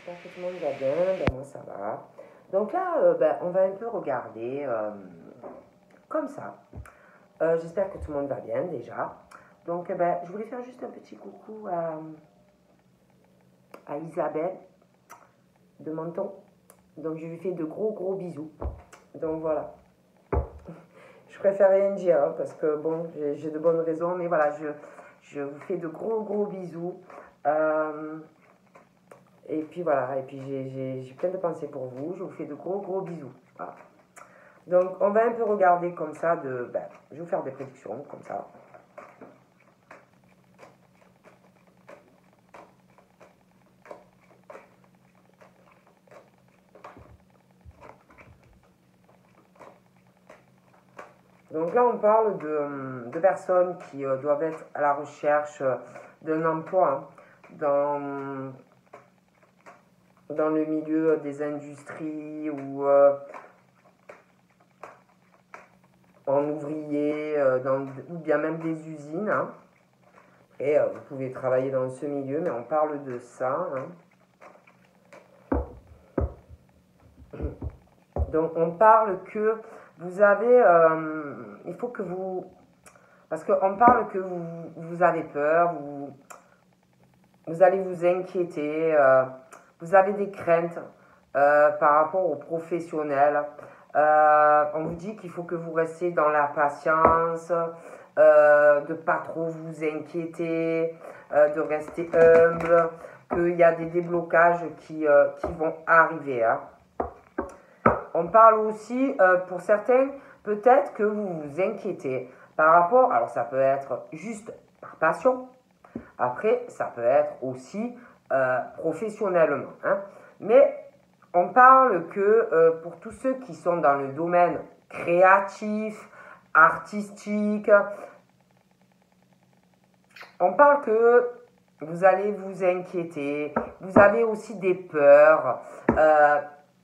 j'espère que tout le monde va bien, ben moi ça va. Donc là, on va un peu regarder comme ça. J'espère que tout le monde va bien déjà. Donc je voulais faire juste un petit coucou à Isabelle de Menton. Donc je lui fais de gros bisous. Donc voilà. Je préfère rien dire hein, parce que bon, j'ai de bonnes raisons, mais voilà, je vous fais de gros bisous. Et puis voilà, et puis j'ai plein de pensées pour vous. Je vous fais de gros bisous. Voilà. Donc on va un peu regarder comme ça, je vais vous faire des prédictions comme ça. Donc là on parle de personnes qui doivent être à la recherche d'un emploi hein, dans le milieu des industries ou en ouvrier, ou bien même des usines. Hein. Et vous pouvez travailler dans ce milieu, mais on parle de ça. Hein. Donc on parle que vous avez, il faut que vous, parce qu'on parle que vous avez peur, vous allez vous inquiéter, vous avez des craintes par rapport aux professionnels. On vous dit qu'il faut que vous restiez dans la patience, de pas trop vous inquiéter, de rester humble, qu'il y a des déblocages qui vont arriver. Hein. On parle aussi, pour certains, peut-être que vous vous inquiétez par rapport, alors ça peut être juste par passion, après ça peut être aussi professionnellement. Hein. Mais on parle que pour tous ceux qui sont dans le domaine créatif, artistique, on parle que vous allez vous inquiéter, vous avez aussi des peurs,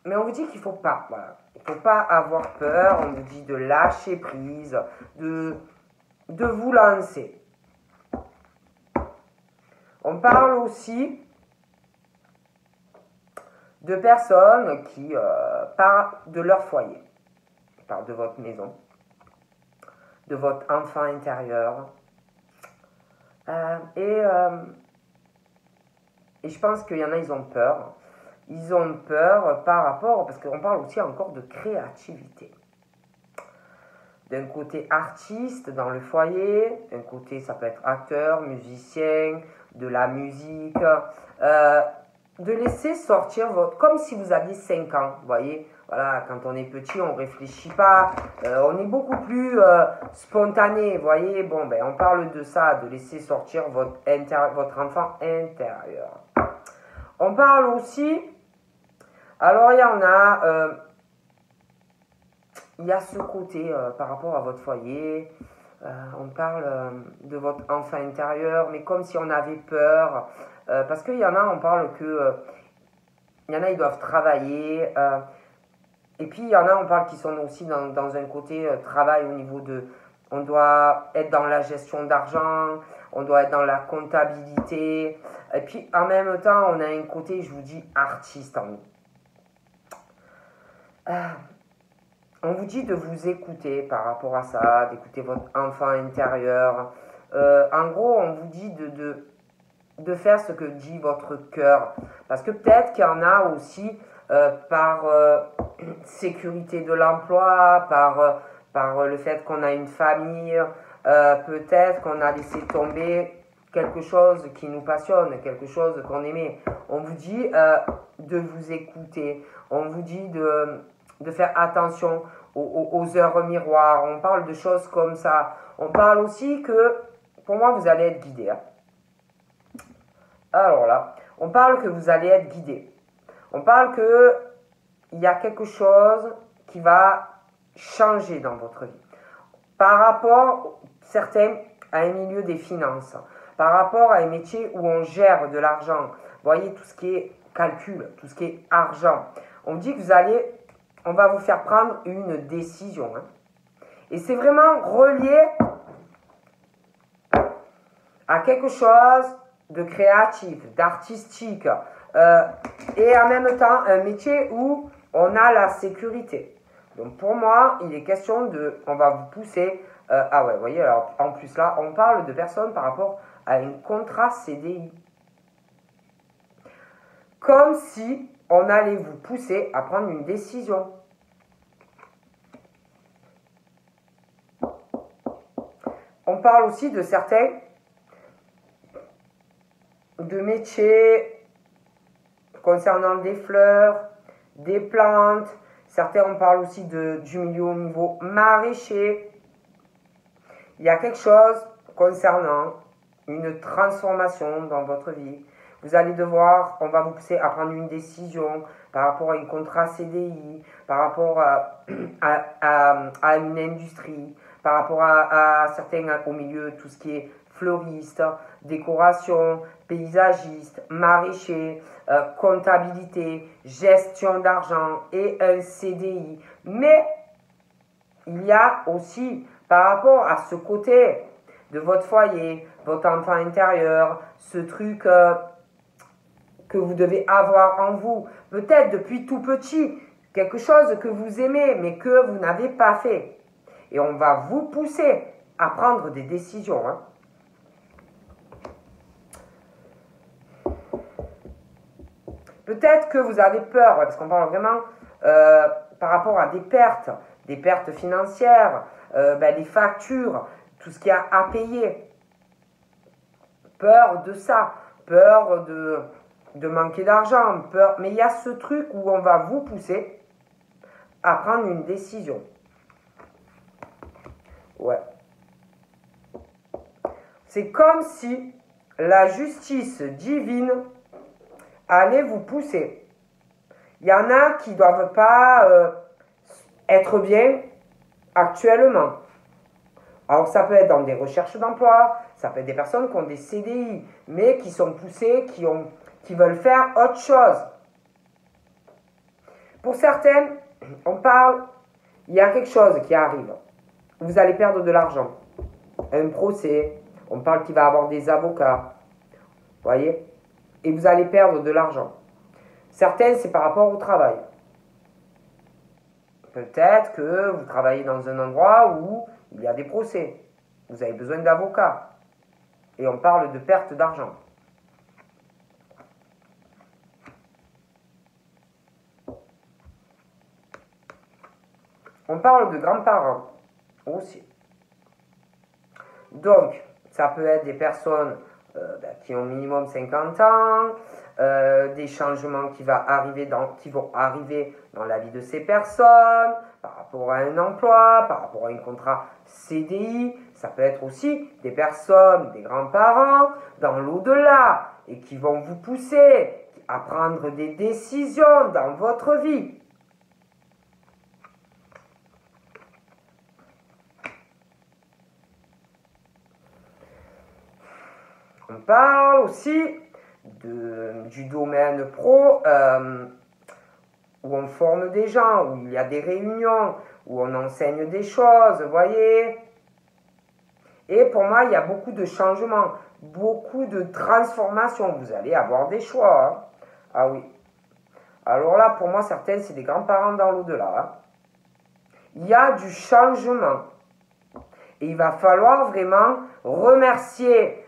mais on vous dit qu'il ne faut pas, voilà, il faut pas avoir peur, on vous dit de lâcher prise, de vous lancer. On parle aussi de personnes qui parlent de leur foyer, on parle de votre maison, de votre enfant intérieur. Et je pense qu'il y en a, ils ont peur. Ils ont peur par rapport, parce qu'on parle aussi encore de créativité. D'un côté artiste dans le foyer, d'un côté ça peut être acteur, musicien, de la musique. De laisser sortir comme si vous aviez 5 ans, vous voyez. Voilà, quand on est petit, on ne réfléchit pas, on est beaucoup plus spontané, vous voyez. Bon, on parle de ça, de laisser sortir votre enfant intérieur. On parle aussi, alors il y en a, il y a ce côté par rapport à votre foyer, on parle de votre enfant intérieur, mais comme si on avait peur, parce qu'il y en a, on parle que, il y en a, ils doivent travailler, et puis il y en a, on parle qui sont aussi dans un côté travail au niveau de, on doit être dans la gestion d'argent, on doit être dans la comptabilité, et puis en même temps, on a un côté, je vous dis, artiste en nous. On vous dit de vous écouter par rapport à ça, d'écouter votre enfant intérieur. En gros, on vous dit de faire ce que dit votre cœur. Parce que peut-être qu'il y en a aussi par sécurité de l'emploi, par le fait qu'on a une famille, peut-être qu'on a laissé tomber quelque chose qui nous passionne, quelque chose qu'on aimait. On vous dit de vous écouter, on vous dit de faire attention aux heures miroirs, on parle de choses comme ça. On parle aussi que, pour moi, vous allez être guidé. Hein. Alors là, on parle que vous allez être guidé. On parle qu'il y a quelque chose qui va changer dans votre vie. Par rapport, certains, à un milieu des finances, par rapport à un métier où on gère de l'argent. Vous voyez, tout ce qui est calcul, tout ce qui est argent. On dit que on va vous faire prendre une décision. Hein. Et c'est vraiment relié à quelque chose de créatif, d'artistique. Et en même temps, un métier où on a la sécurité. Donc pour moi, il est question de, on va vous pousser, ah ouais, vous voyez, alors en plus là, on parle de personnes par rapport à un contrat CDI. Comme si on allait vous pousser à prendre une décision. On parle aussi de certains de métiers concernant des fleurs, des plantes. Certains, on parle aussi du milieu au niveau maraîcher. Il y a quelque chose concernant une transformation dans votre vie. Vous allez devoir, on va vous pousser à prendre une décision par rapport à un contrat CDI, par rapport à une industrie, par rapport à certains au milieu, tout ce qui est fleuriste, décoration, paysagiste, maraîcher, comptabilité, gestion d'argent et un CDI. Mais il y a aussi par rapport à ce côté de votre foyer, votre enfant intérieur, ce truc que vous devez avoir en vous, peut-être depuis tout petit, quelque chose que vous aimez mais que vous n'avez pas fait. Et on va vous pousser à prendre des décisions. Hein. Peut-être que vous avez peur, parce qu'on parle vraiment par rapport à des pertes financières, les factures, tout ce qu'il y a à payer. Peur de ça, peur de manquer d'argent, peur. Mais il y a ce truc où on va vous pousser à prendre une décision. Ouais. C'est comme si la justice divine allait vous pousser. Il y en a qui ne doivent pas être bien actuellement. Alors ça peut être dans des recherches d'emploi, ça peut être des personnes qui ont des CDI, mais qui sont poussées, qui veulent faire autre chose. Pour certaines, on parle, il y a quelque chose qui arrive. Vous allez perdre de l'argent. Un procès, on parle qu'il va y avoir des avocats. Vous voyez? Et vous allez perdre de l'argent. Certaines, c'est par rapport au travail. Peut-être que vous travaillez dans un endroit où il y a des procès. Vous avez besoin d'avocats. Et on parle de perte d'argent. On parle de grands-parents aussi. Donc, ça peut être des personnes qui ont minimum 50 ans, des changements qui vont arriver dans la vie de ces personnes, par rapport à un emploi, par rapport à un contrat CDI. Ça peut être aussi des personnes, des grands-parents, dans l'au-delà, et qui vont vous pousser à prendre des décisions dans votre vie. On parle aussi du domaine pro où on forme des gens, où il y a des réunions, où on enseigne des choses, vous voyez. Et pour moi, il y a beaucoup de changements, beaucoup de transformations. Vous allez avoir des choix. Hein. Ah oui. Alors là, pour moi, certaines, c'est des grands-parents dans l'au-delà. Hein. Il y a du changement. Et il va falloir vraiment remercier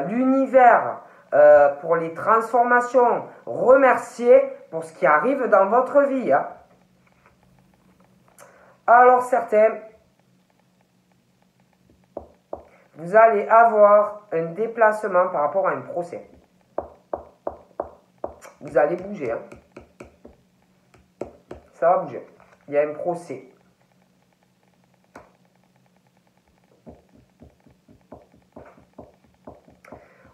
l'univers pour les transformations, remercier pour ce qui arrive dans votre vie. Hein. Alors certains, vous allez avoir un déplacement par rapport à un procès. Vous allez bouger. Hein. Ça va bouger. Il y a un procès.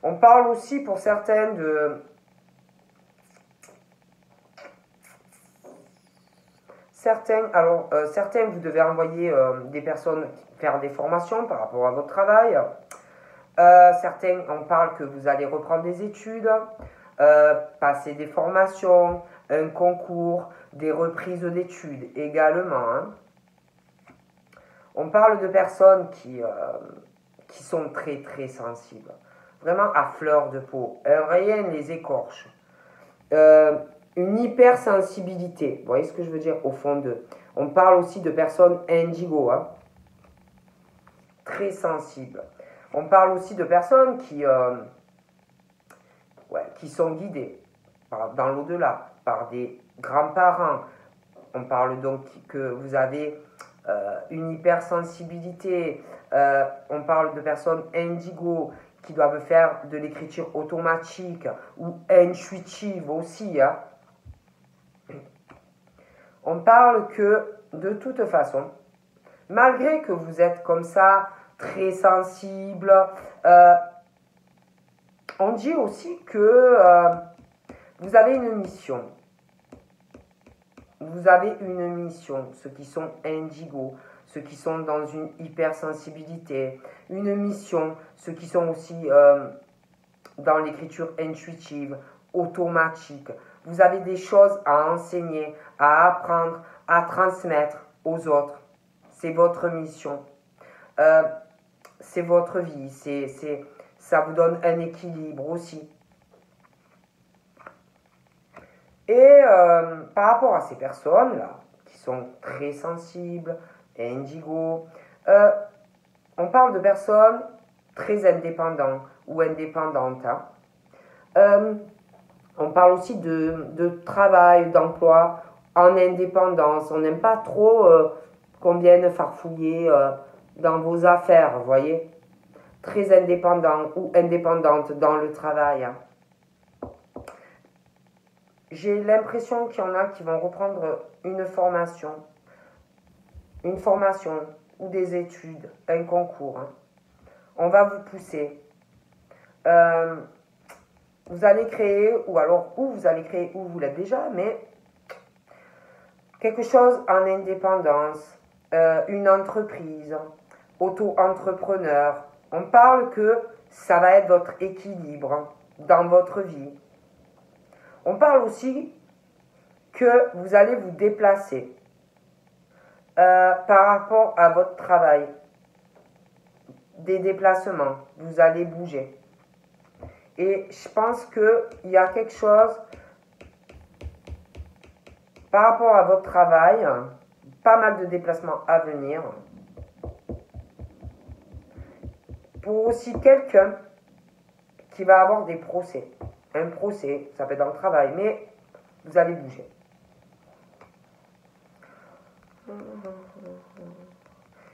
On parle aussi pour certaines de... Certains, vous devez envoyer des personnes faire des formations par rapport à votre travail. Certains, on parle que vous allez reprendre des études, passer des formations, un concours, des reprises d'études également. Hein. On parle de personnes qui sont très très sensibles. Vraiment à fleur de peau. Rien ne les écorche. une hypersensibilité. Vous voyez ce que je veux dire au fond d'eux. On parle aussi de personnes indigo, hein, très sensibles. On parle aussi de personnes qui sont guidées dans l'au-delà par des grands-parents. On parle donc que vous avez une hypersensibilité. On parle de personnes indigo qui doivent faire de l'écriture automatique ou intuitive aussi. Hein. On parle que de toute façon, malgré que vous êtes comme ça, très sensible, on dit aussi que vous avez une mission. Vous avez une mission, ceux qui sont indigo, ceux qui sont dans une hypersensibilité, une mission, ceux qui sont aussi dans l'écriture intuitive, automatique. Vous avez des choses à enseigner, à apprendre, à transmettre aux autres. C'est votre mission. C'est votre vie. Ça vous donne un équilibre aussi. Et par rapport à ces personnes-là, qui sont très sensibles, indigo, on parle de personnes très indépendantes ou indépendantes. Hein. On parle aussi de travail, d'emploi en indépendance. On n'aime pas trop qu'on vienne farfouiller dans vos affaires, vous voyez. Très indépendant ou indépendante dans le travail. Hein. J'ai l'impression qu'il y en a qui vont reprendre une formation ou des études, un concours. Hein. On va vous pousser. Vous allez créer, ou vous allez créer, ou vous l'êtes déjà, mais quelque chose en indépendance, une entreprise, auto-entrepreneur. On parle que ça va être votre équilibre dans votre vie. On parle aussi que vous allez vous déplacer par rapport à votre travail. Des déplacements, vous allez bouger. Et je pense qu'il y a quelque chose par rapport à votre travail, pas mal de déplacements à venir. Pour aussi quelqu'un qui va avoir des procès. Un procès, ça peut être dans le travail, mais vous allez bouger.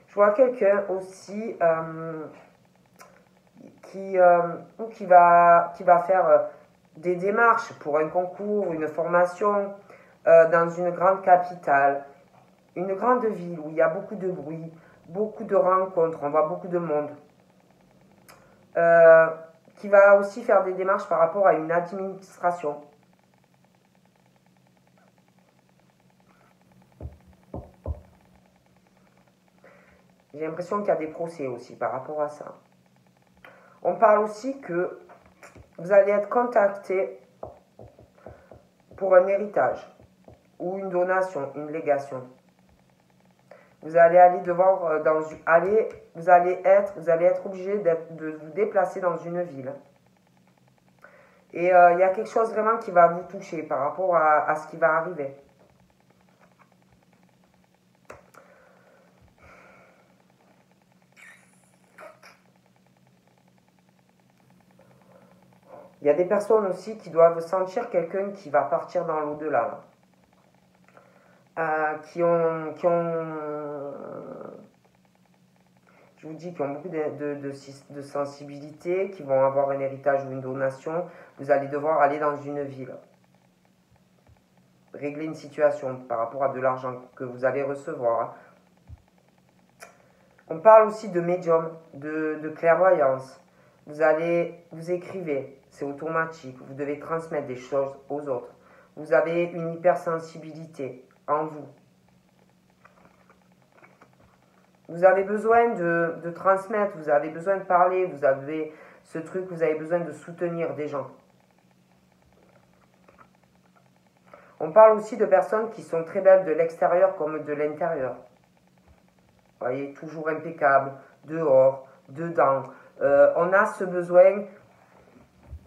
Je vois quelqu'un aussi qui va faire des démarches pour un concours, une formation dans une grande capitale, une grande ville où il y a beaucoup de bruit, beaucoup de rencontres, on voit beaucoup de monde. Qui va aussi faire des démarches par rapport à une administration. J'ai l'impression qu'il y a des procès aussi par rapport à ça. On parle aussi que vous allez être contacté pour un héritage ou une donation, une légation. Vous allez aller vous allez être obligé de vous déplacer dans une ville. Et il y a quelque chose vraiment qui va vous toucher par rapport à ce qui va arriver. Il y a des personnes aussi qui doivent sentir quelqu'un qui va partir dans l'au-delà. Qui ont je vous dis, qui ont beaucoup de sensibilité, qui vont avoir un héritage ou une donation. Vous allez devoir aller dans une ville. Régler une situation par rapport à de l'argent que vous allez recevoir. On parle aussi de médium, de clairvoyance. Vous écrivez, c'est automatique. Vous devez transmettre des choses aux autres. Vous avez une hypersensibilité en vous. Vous avez besoin de transmettre, vous avez besoin de parler, vous avez ce truc, vous avez besoin de soutenir des gens. On parle aussi de personnes qui sont très belles de l'extérieur comme de l'intérieur. Vous voyez, toujours impeccable, dehors, dedans. On a ce besoin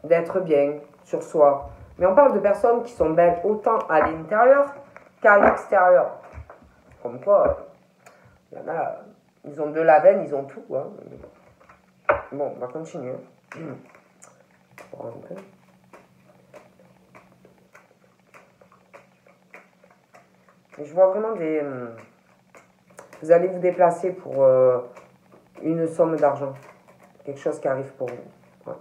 d'être bien sur soi, Mais on parle de personnes qui sont belles autant à l'intérieur qu'à l'extérieur. Comme quoi, il y en a, ils ont de la veine, ils ont tout. Hein. Bon, on va continuer. Et je vois vraiment des... Vous allez vous déplacer pour une somme d'argent. Quelque chose qui arrive pour vous. Ouais.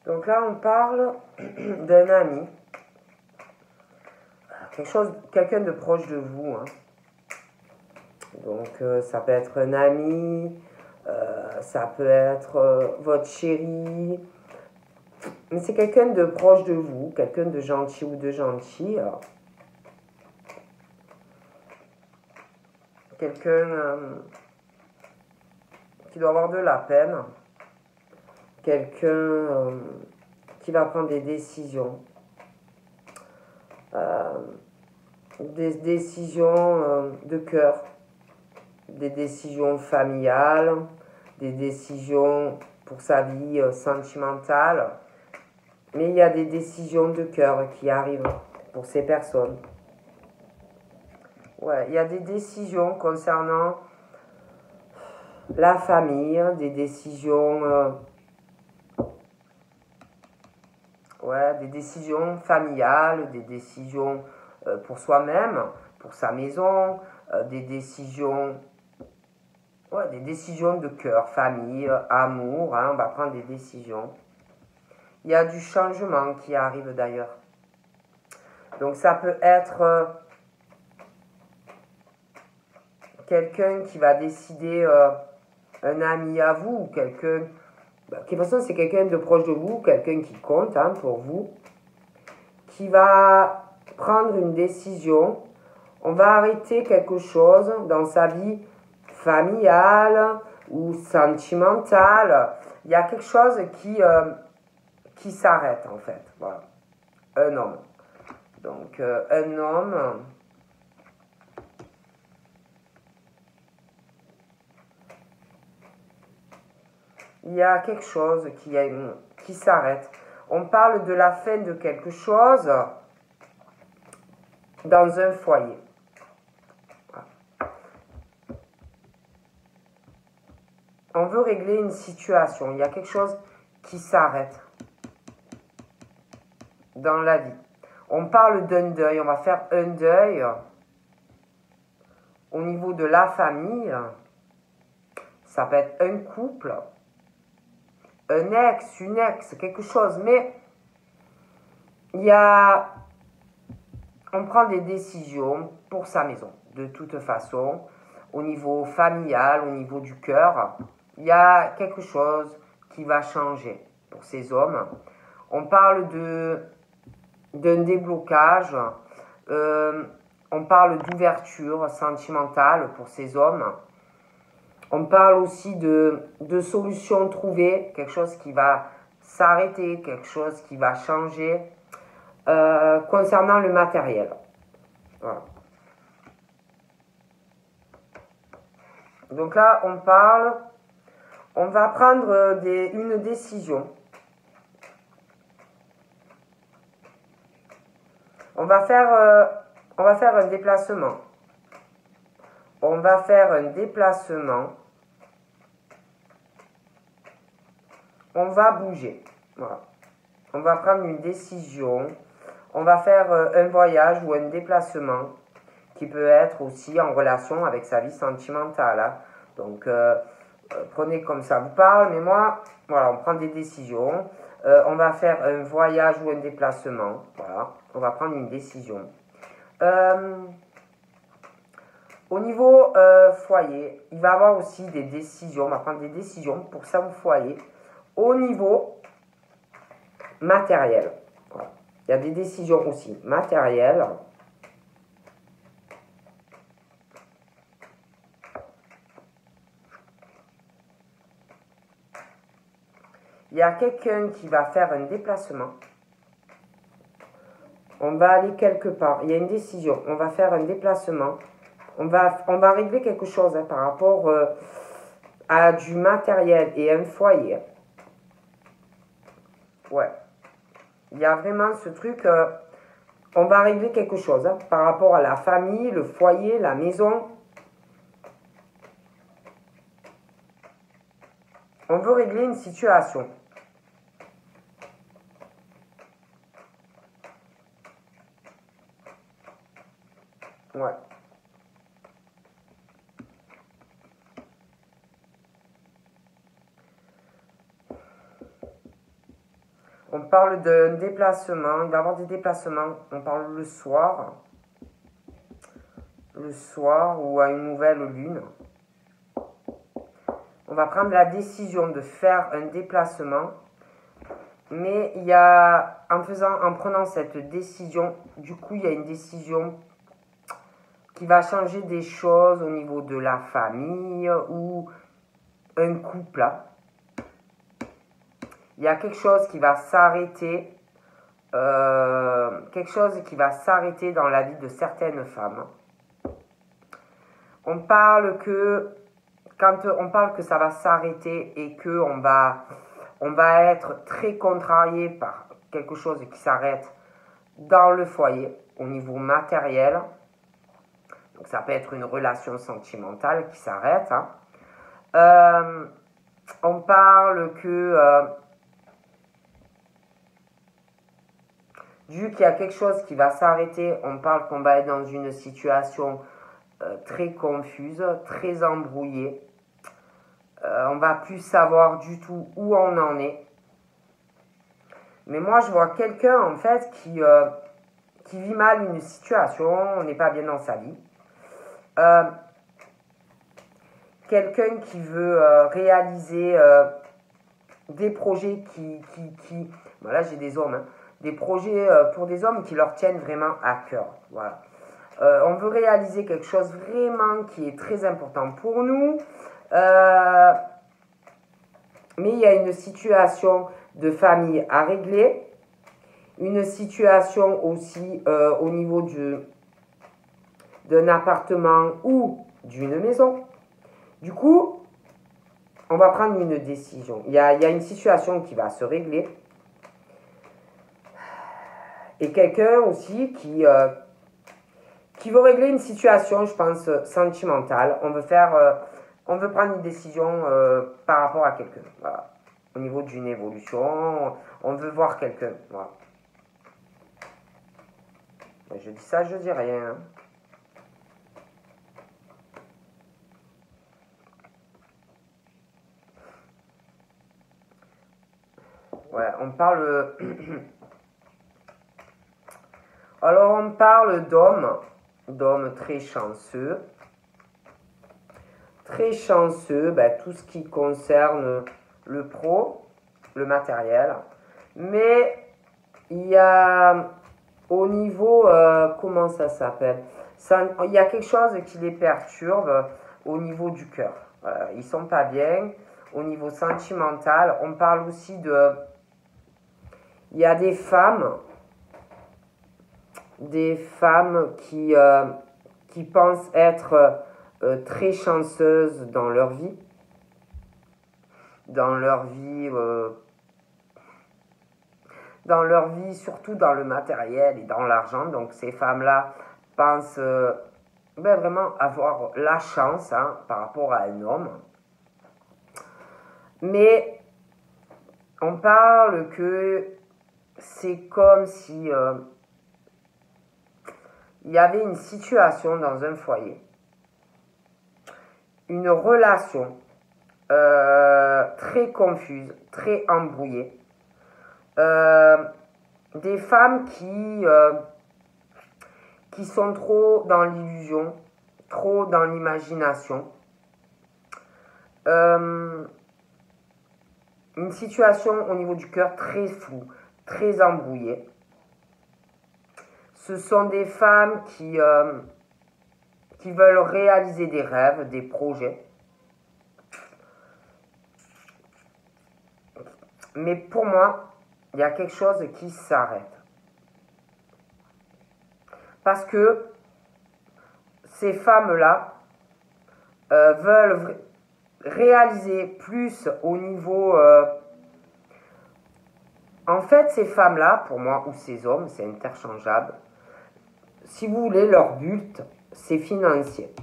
Donc là, on parle d'un ami. Quelqu'un de proche de vous. Hein. Donc, ça peut être un ami, ça peut être votre chéri. Mais c'est quelqu'un de proche de vous, quelqu'un de gentil ou de gentil. Quelqu'un qui doit avoir de la peine. Quelqu'un qui va prendre des décisions. Des décisions de cœur. Des décisions familiales. Des décisions pour sa vie sentimentale. Mais il y a des décisions de cœur qui arrivent pour ces personnes. Ouais, il y a des décisions concernant la famille, des décisions... des décisions familiales, des décisions pour soi-même, pour sa maison, des décisions de cœur, famille, amour, hein, on va prendre des décisions. Il y a du changement qui arrive d'ailleurs. Donc ça peut être quelqu'un qui va décider, un ami à vous, ou quelqu'un... de toute façon, c'est quelqu'un de proche de vous, quelqu'un qui compte hein, pour vous, qui va prendre une décision. On va arrêter quelque chose dans sa vie familiale ou sentimentale. Il y a quelque chose qui s'arrête en fait. Voilà. Un homme. Donc, un homme... Il y a quelque chose qui s'arrête. On parle de la fin de quelque chose dans un foyer. On veut régler une situation. Il y a quelque chose qui s'arrête dans la vie. On parle d'un deuil. On va faire un deuil au niveau de la famille. Ça peut être un couple, un ex, une ex, quelque chose. Mais il y a... On prend des décisions pour sa maison. De toute façon, au niveau familial, au niveau du cœur, il y a quelque chose qui va changer pour ces hommes. On parle d'un déblocage. On parle d'ouverture sentimentale pour ces hommes. On parle aussi de solutions trouvées, quelque chose qui va s'arrêter, quelque chose qui va changer concernant le matériel. Voilà. Donc là, on va prendre une décision. On va faire un déplacement. On va faire un déplacement. On va bouger. Voilà. On va prendre une décision. On va faire un voyage ou un déplacement qui peut être aussi en relation avec sa vie sentimentale. Hein. Donc, prenez comme ça vous parle. Mais moi, voilà, on prend des décisions. On va faire un voyage ou un déplacement. Voilà, on va prendre une décision. Au niveau foyer, il va y avoir aussi des décisions. On va prendre des décisions pour ça au foyer. Au niveau matériel. Voilà. Il y a des décisions aussi matérielles. Il y a quelqu'un qui va faire un déplacement. On va aller quelque part. Il y a une décision. On va faire un déplacement. On va régler quelque chose hein, par rapport à du matériel et un foyer. Ouais. Il y a vraiment ce truc. On va régler quelque chose hein, par rapport à la famille, le foyer, la maison. On veut régler une situation. Ouais. On parle d'un déplacement. Il va y avoir des déplacements. On parle le soir. Le soir ou à une nouvelle lune. On va prendre la décision de faire un déplacement. Mais il y a, en prenant cette décision, du coup, il y a une décision qui va changer des choses au niveau de la famille ou un couple. Il y a quelque chose qui va s'arrêter, quelque chose qui va s'arrêter dans la vie de certaines femmes. On parle que, quand on parle que ça va s'arrêter et que on va être très contrarié par quelque chose qui s'arrête dans le foyer, au niveau matériel. Donc ça peut être une relation sentimentale qui s'arrête. Hein. On parle que vu qu'il y a quelque chose qui va s'arrêter, on parle qu'on va être dans une situation très confuse, très embrouillée. On va plus savoir du tout où on en est. Mais moi, je vois quelqu'un, en fait, qui vit mal une situation, on n'est pas bien dans sa vie. Quelqu'un qui veut réaliser des projets voilà, j'ai des hommes, hein, des projets pour des hommes qui leur tiennent vraiment à cœur. Voilà. On veut réaliser quelque chose vraiment qui est très important pour nous. Mais il y a une situation de famille à régler. Une situation aussi au niveau d'un appartement ou d'une maison. Du coup, on va prendre une décision. Il y a une situation qui va se régler. Et quelqu'un aussi qui veut régler une situation, je pense, sentimentale. On veut prendre une décision par rapport à quelqu'un. Voilà. Au niveau d'une évolution, on veut voir quelqu'un. Voilà. Je dis ça, je dis rien. Hein. Ouais, on parle... Alors, on parle d'hommes très chanceux. Très chanceux, ben, tout ce qui concerne le pro, le matériel. Mais il y a au niveau, comment ça s'appelle, il y a quelque chose qui les perturbe au niveau du cœur. Ils ne sont pas bien. Au niveau sentimental, on parle aussi de... Il y a des femmes qui pensent être très chanceuses dans leur vie. Dans leur vie, surtout dans le matériel et dans l'argent. Donc ces femmes-là pensent vraiment avoir la chance hein, par rapport à un homme. Mais on parle que c'est comme si il y avait une situation dans un foyer, une relation très confuse, très embrouillée. Des femmes qui sont trop dans l'illusion, trop dans l'imagination. Une situation au niveau du cœur très floue, très embrouillée. Ce sont des femmes qui veulent réaliser des rêves, des projets. Mais pour moi, il y a quelque chose qui s'arrête. Parce que ces femmes-là veulent réaliser plus au niveau... En fait, ces femmes-là, pour moi, ou ces hommes, c'est interchangeable. Si vous voulez, leur but, c'est financier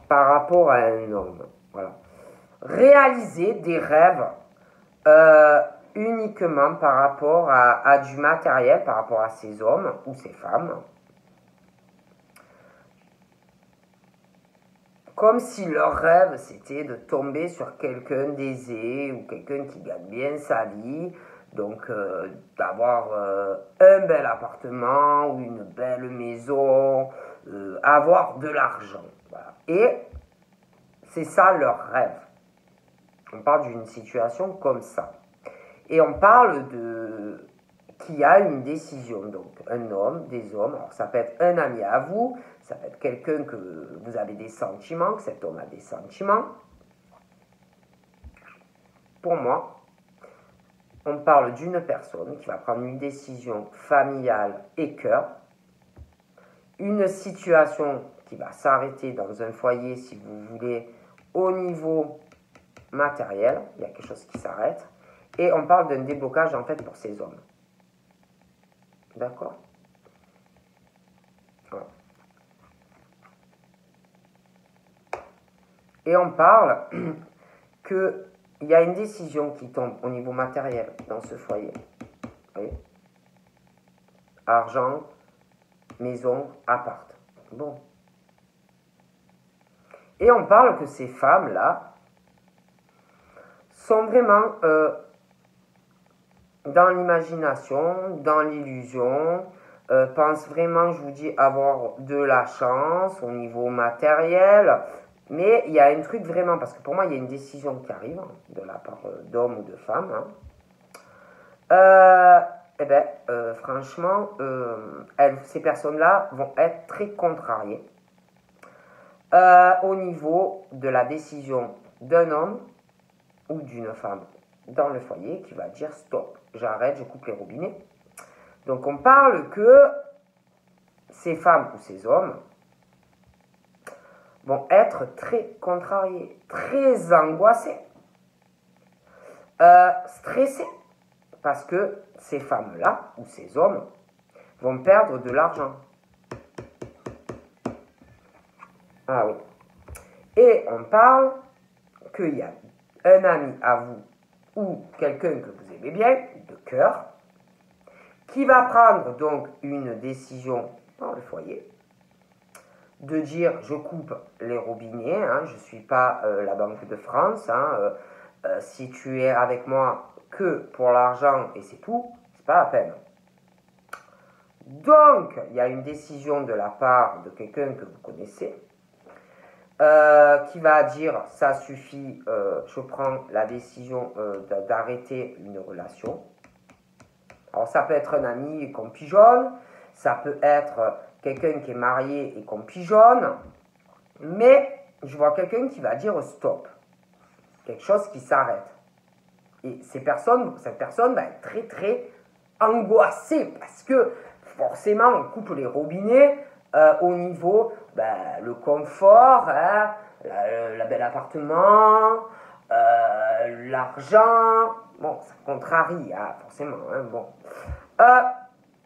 par rapport à un homme. Voilà. Réaliser des rêves uniquement par rapport à du matériel, par rapport à ces hommes ou ces femmes. Comme si leur rêve, c'était de tomber sur quelqu'un d'aisé ou quelqu'un qui gagne bien sa vie. Donc, d'avoir un bel appartement ou une belle maison, avoir de l'argent. Voilà. Et c'est ça leur rêve. On parle d'une situation comme ça. Et on parle de qu'il y a une décision. Donc, un homme, des hommes, alors ça peut être un ami à vous, ça peut être quelqu'un que vous avez des sentiments, que cet homme a des sentiments. Pour moi, on parle d'une personne qui va prendre une décision familiale et cœur, une situation qui va s'arrêter dans un foyer, si vous voulez, au niveau matériel, il y a quelque chose qui s'arrête, et on parle d'un déblocage en fait pour ces hommes. D'accord? Voilà. Et on parle que il y a une décision qui tombe au niveau matériel dans ce foyer. Vous voyez? Argent, maison, appart. Bon. Et on parle que ces femmes-là sont vraiment dans l'imagination, dans l'illusion, pensent vraiment, je vous dis, avoir de la chance au niveau matériel. Mais il y a un truc vraiment, parce que pour moi, il y a une décision qui arrive de la part d'hommes ou de femmes. Franchement, ces personnes-là vont être très contrariées au niveau de la décision d'un homme ou d'une femme dans le foyer qui va dire stop, j'arrête, je coupe les robinets. Donc on parle que ces femmes ou ces hommes vont être très contrariés, très angoissés, stressés, parce que ces femmes-là ou ces hommes vont perdre de l'argent. Ah oui. Et on parle qu'il y a un ami à vous ou quelqu'un que vous aimez bien, de cœur, qui va prendre donc une décision dans le foyer, de dire je coupe les robinets, je ne suis pas la Banque de France, si tu es avec moi que pour l'argent et c'est tout, c'est pas la peine. Donc, il y a une décision de la part de quelqu'un que vous connaissez, qui va dire ça suffit, je prends la décision d'arrêter une relation. Alors ça peut être un ami qu'on pigeonne, ça peut être quelqu'un qui est marié et qu'on pigeonne, mais je vois quelqu'un qui va dire stop, quelque chose qui s'arrête. Et cette personne va être très très angoissée parce que forcément on coupe les robinets au niveau le confort, la belle appartement, l'argent. Bon, ça contrarie, forcément. Bon.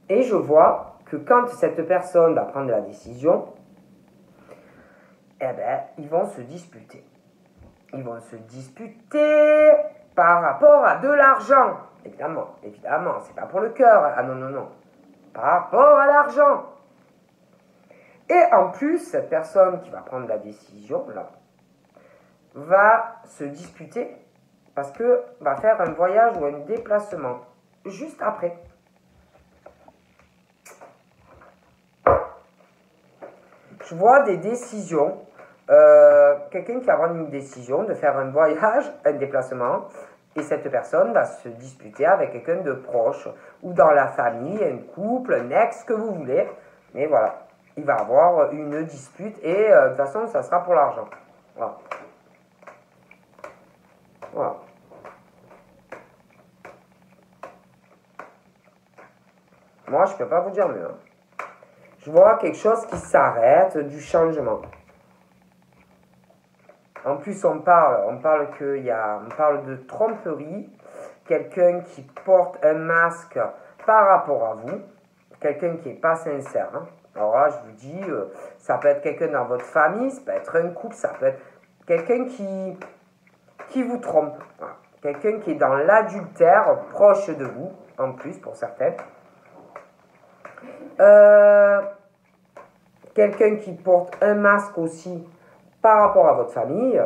Et je vois que quand cette personne va prendre la décision, ils vont se disputer. Ils vont se disputer par rapport à de l'argent. Évidemment, c'est pas pour le cœur. Ah non. Par rapport à l'argent. Et en plus, cette personne qui va prendre la décision, là, va se disputer parce que va faire un voyage ou un déplacement juste après. Je vois des décisions, quelqu'un qui va prendre une décision de faire un voyage, un déplacement, et cette personne va se disputer avec quelqu'un de proche, ou dans la famille, un couple, un ex, que vous voulez, mais voilà, il va avoir une dispute, et de toute façon, ça sera pour l'argent. Voilà. Moi, je ne peux pas vous dire mieux. Hein. Je vois quelque chose qui s'arrête, du changement. En plus, on parle de tromperie. Quelqu'un qui porte un masque par rapport à vous. Quelqu'un qui n'est pas sincère. Hein. Alors là, je vous dis, ça peut être quelqu'un dans votre famille, ça peut être un couple, ça peut être quelqu'un qui vous trompe. Voilà. Quelqu'un qui est dans l'adultère, proche de vous, en plus, pour certains. Quelqu'un qui porte un masque aussi par rapport à votre famille.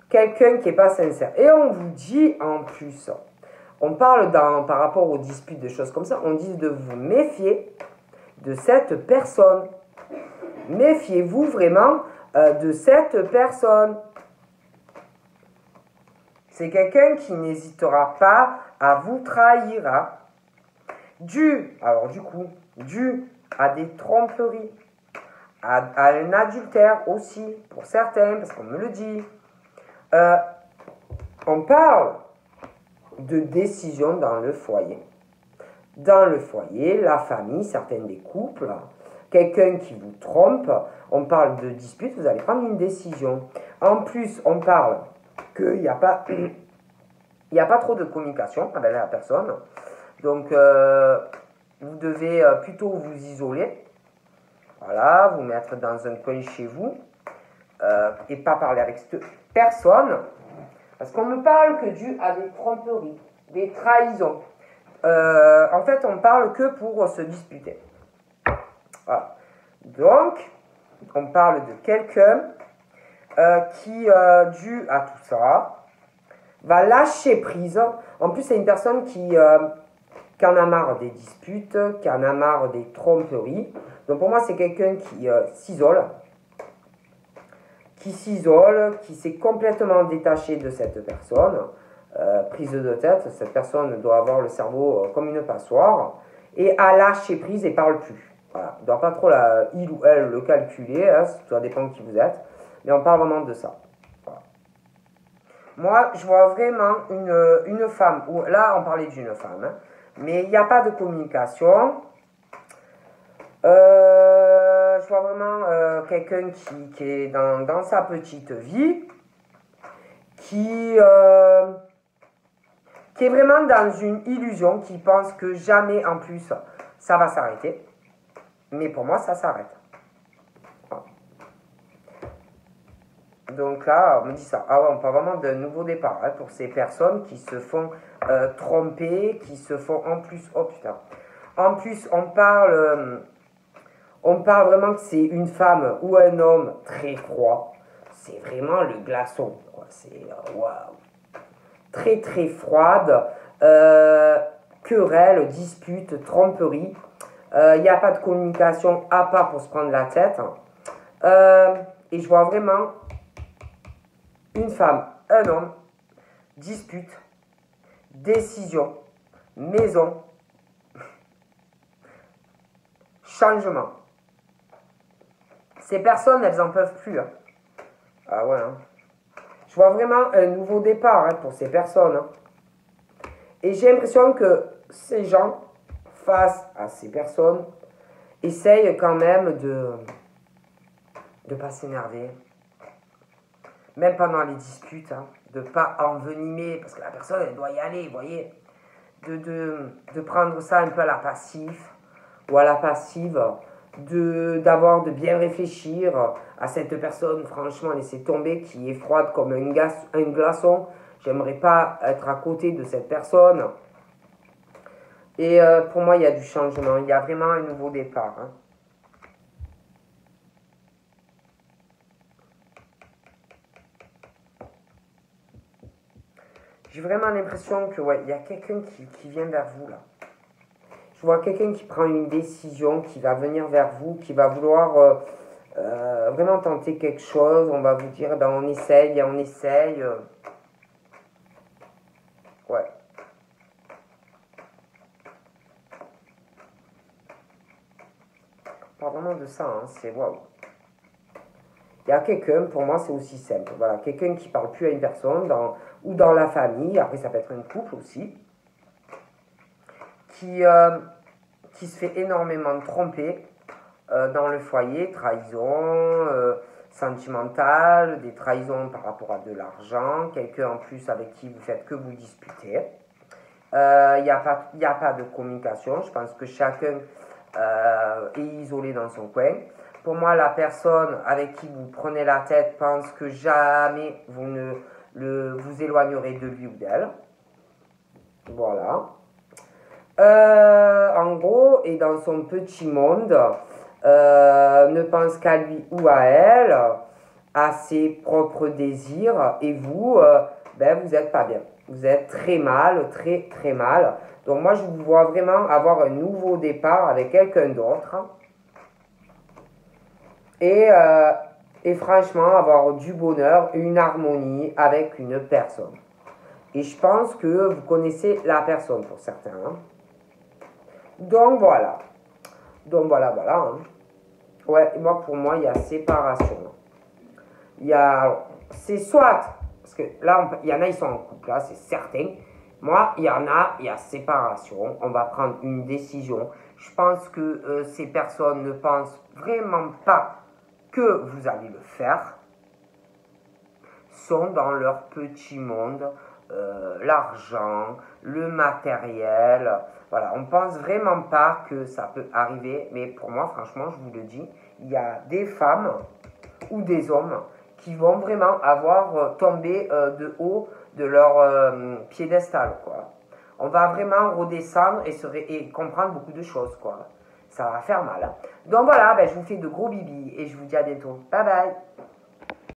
Quelqu'un qui n'est pas sincère. Et on vous dit en plus, on parle par rapport aux disputes, des choses comme ça, on dit de vous méfier de cette personne. Méfiez-vous vraiment de cette personne. C'est quelqu'un qui n'hésitera pas à vous trahir. Hein. Dû à des tromperies, à un adultère aussi, pour certains, parce qu'on me le dit. On parle de décision dans le foyer. Dans le foyer, la famille, certains des couples, quelqu'un qui vous trompe, on parle de dispute, vous allez prendre une décision. En plus, on parle qu'il n'y a pas trop de communication avec la personne. Donc, vous devez plutôt vous isoler. Voilà, vous mettre dans un coin chez vous et pas parler avec cette personne. Parce qu'on ne parle que dû à des tromperies, des trahisons. En fait, on parle que pour se disputer. Voilà. Donc, on parle de quelqu'un qui, dû à tout ça, va lâcher prise. En plus, c'est une personne qui en a marre des disputes, qui en a marre des tromperies. Donc, pour moi, c'est quelqu'un qui s'isole, qui s'est complètement détaché de cette personne. Prise de tête, cette personne doit avoir le cerveau comme une passoire et a lâché prise et parle plus. Voilà. On ne doit pas trop il ou elle le calculer, hein, ça dépend de qui vous êtes, mais on parle vraiment de ça. Voilà. Moi, je vois vraiment une femme, là on parlait d'une femme, hein, mais il n'y a pas de communication. Je vois vraiment quelqu'un qui est dans sa petite vie, qui est vraiment dans une illusion, qui pense que jamais en plus ça va s'arrêter. Mais pour moi, ça s'arrête. Voilà. Donc là, on me dit ça. Ah ouais, on parle vraiment d'un nouveau départ hein, pour ces personnes qui se font tromper, qui se font en plus... Oh putain. En plus, on parle vraiment que c'est une femme ou un homme très froid. C'est vraiment le glaçon. C'est waouh. Très très froide. Querelle, dispute, tromperie. Il n'y a pas de communication à part pour se prendre la tête. Et je vois vraiment une femme, un homme, dispute, décision, maison, changement. Ces personnes, elles n'en peuvent plus. Hein. Ah ouais. Hein. Je vois vraiment un nouveau départ hein, pour ces personnes. Hein. Et j'ai l'impression que ces gens, face à ces personnes, essayent quand même de ne pas s'énerver. Même pendant les disputes, hein, de ne pas envenimer, parce que la personne, elle doit y aller, vous voyez. De prendre ça un peu à la passive, ou à la passive, de bien réfléchir à cette personne, franchement, laisser tomber, qui est froide comme un glaçon. J'aimerais pas être à côté de cette personne. Et pour moi, il y a du changement. Il y a vraiment un nouveau départ. Hein. J'ai vraiment l'impression que ouais, il y a quelqu'un qui vient vers vous là. Je vois quelqu'un qui prend une décision, qui va venir vers vous, qui va vouloir vraiment tenter quelque chose. On va vous dire, ben, on essaye. Ouais. Pas vraiment de ça, hein, c'est waouh. Il y a quelqu'un, pour moi, c'est aussi simple. Voilà, quelqu'un qui ne parle plus à une personne, ou dans la famille, après ça peut être un couple aussi, qui se fait énormément tromper dans le foyer, trahison sentimentale, des trahisons par rapport à de l'argent, quelqu'un en plus avec qui vous faites que vous disputer. Il n'y a pas de communication, je pense que chacun est isolé dans son coin. Pour moi, la personne avec qui vous prenez la tête pense que jamais vous ne vous éloignerez de lui ou d'elle. Voilà. En gros, et dans son petit monde, ne pense qu'à lui ou à elle, à ses propres désirs, et vous, vous n'êtes pas bien. Vous êtes très mal, très très mal. Donc moi, je vous vois vraiment avoir un nouveau départ avec quelqu'un d'autre. Et franchement, avoir du bonheur, une harmonie avec une personne. Et je pense que vous connaissez la personne pour certains. Hein. Donc voilà. Hein. Ouais, pour moi, il y a séparation. C'est soit, parce que là, il y en a, ils sont en couple, là, c'est certain. Moi, il y a séparation. On va prendre une décision. Je pense que ces personnes ne pensent vraiment pas que vous allez le faire. Sont dans leur petit monde, l'argent, le matériel. Voilà, on pense vraiment pas que ça peut arriver. Mais pour moi, franchement, je vous le dis, il y a des femmes ou des hommes qui vont vraiment avoir tombé de haut de leur piédestal, quoi. On va vraiment redescendre et comprendre beaucoup de choses, quoi. Ça va faire mal. Hein. Donc voilà, je vous fais de gros bibis et je vous dis à bientôt. Bye bye.